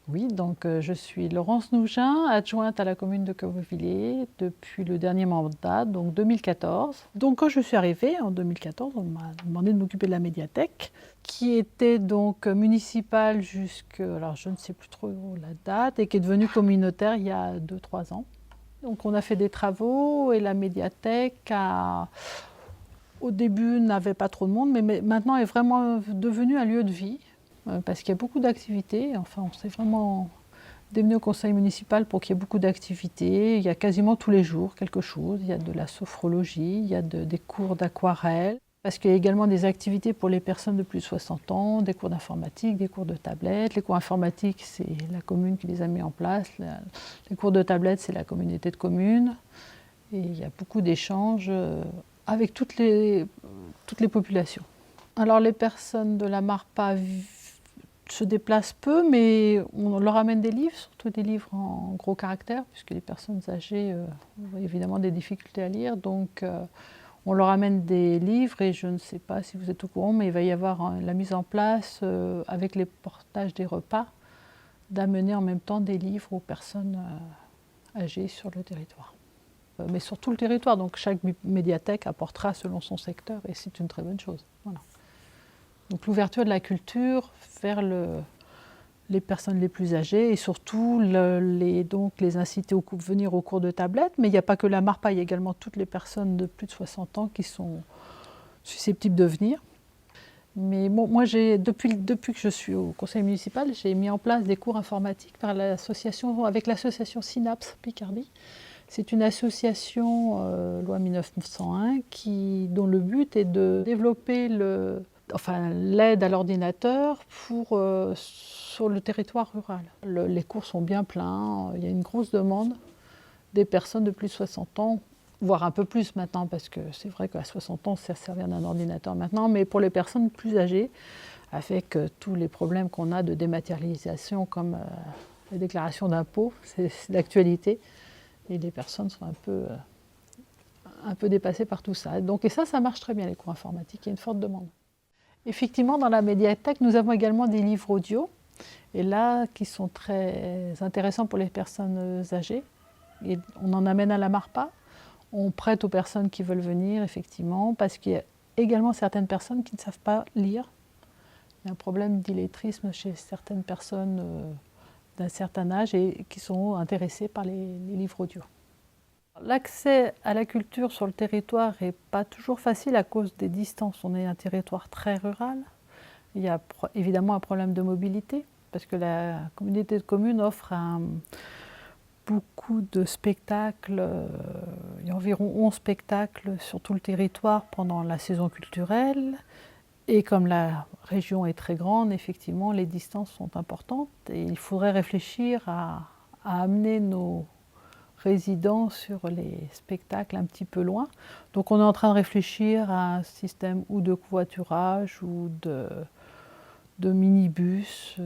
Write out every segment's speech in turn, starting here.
Oui, donc je suis Laurence Nougin, adjointe à la commune de Queuvillé depuis le dernier mandat, donc 2014. Donc quand je suis arrivée en 2014, on m'a demandé de m'occuper de la médiathèque, qui était donc municipale alors je ne sais plus trop la date, et qui est devenue communautaire il y a 2-3 ans. Donc on a fait des travaux et la médiathèque au début n'avait pas trop de monde, mais maintenant est vraiment devenue un lieu de vie parce qu'il y a beaucoup d'activités. Enfin, on s'est vraiment démené au conseil municipal pour qu'il y ait beaucoup d'activités. Il y a quasiment tous les jours quelque chose. Il y a de la sophrologie, il y a des cours d'aquarelle. Parce qu'il y a également des activités pour les personnes de plus de 60 ans, des cours d'informatique, des cours de tablette. Les cours informatiques, c'est la commune qui les a mis en place. Les cours de tablette, c'est la communauté de communes. Et il y a beaucoup d'échanges avec toutes les populations. Alors les personnes de la MARPA se déplacent peu, mais on leur amène des livres, surtout des livres en gros caractères, puisque les personnes âgées ont évidemment des difficultés à lire. Donc on leur amène des livres et je ne sais pas si vous êtes au courant, mais il va y avoir la mise en place, avec les portages des repas, d'amener en même temps des livres aux personnes âgées sur le territoire. Mais sur tout le territoire, donc chaque médiathèque apportera selon son secteur et c'est une très bonne chose. Voilà. Donc l'ouverture de la culture vers les personnes les plus âgées et surtout les inciter à venir au cours de tablette. Mais il n'y a pas que la MARPA, il y a également toutes les personnes de plus de 60 ans qui sont susceptibles de venir. Mais bon, moi, depuis que je suis au conseil municipal, j'ai mis en place des cours informatiques avec l'association Synapse Picardie. C'est une association loi 1901 dont le but est de développer l'aide à l'ordinateur sur le territoire rural. Les cours sont bien pleins, il y a une grosse demande des personnes de plus de 60 ans, voire un peu plus maintenant, parce que c'est vrai qu'à 60 ans, ça sert d'un ordinateur maintenant, mais pour les personnes plus âgées, avec tous les problèmes qu'on a de dématérialisation, comme la déclaration d'impôt, c'est d'actualité, et les personnes sont un peu dépassées par tout ça. Et ça marche très bien, les cours informatiques, il y a une forte demande. Effectivement, dans la médiathèque, nous avons également des livres audio, et là, qui sont très intéressants pour les personnes âgées. Et on en amène à la MARPA, on prête aux personnes qui veulent venir, effectivement, parce qu'il y a également certaines personnes qui ne savent pas lire. Il y a un problème d'illettrisme chez certaines personnes d'un certain âge et qui sont intéressées par les livres audio. L'accès à la culture sur le territoire n'est pas toujours facile à cause des distances. On est un territoire très rural. Il y a évidemment un problème de mobilité, parce que la communauté de communes offre beaucoup de spectacles. Il y a environ 11 spectacles sur tout le territoire pendant la saison culturelle. Et comme la région est très grande, effectivement, les distances sont importantes. Et il faudrait réfléchir à amener nos résidents sur les spectacles un petit peu loin. Donc on est en train de réfléchir à un système ou de covoiturage ou de minibus.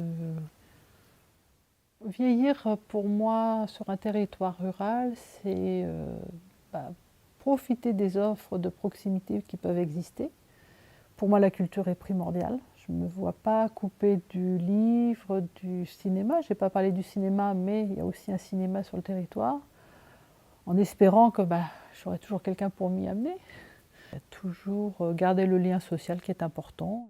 Vieillir, pour moi, sur un territoire rural, c'est profiter des offres de proximité qui peuvent exister. Pour moi, la culture est primordiale. Je ne me vois pas couper du livre, du cinéma. Je n'ai pas parlé du cinéma, mais il y a aussi un cinéma sur le territoire, en espérant que j'aurai toujours quelqu'un pour m'y amener. Il y a toujours garder le lien social qui est important.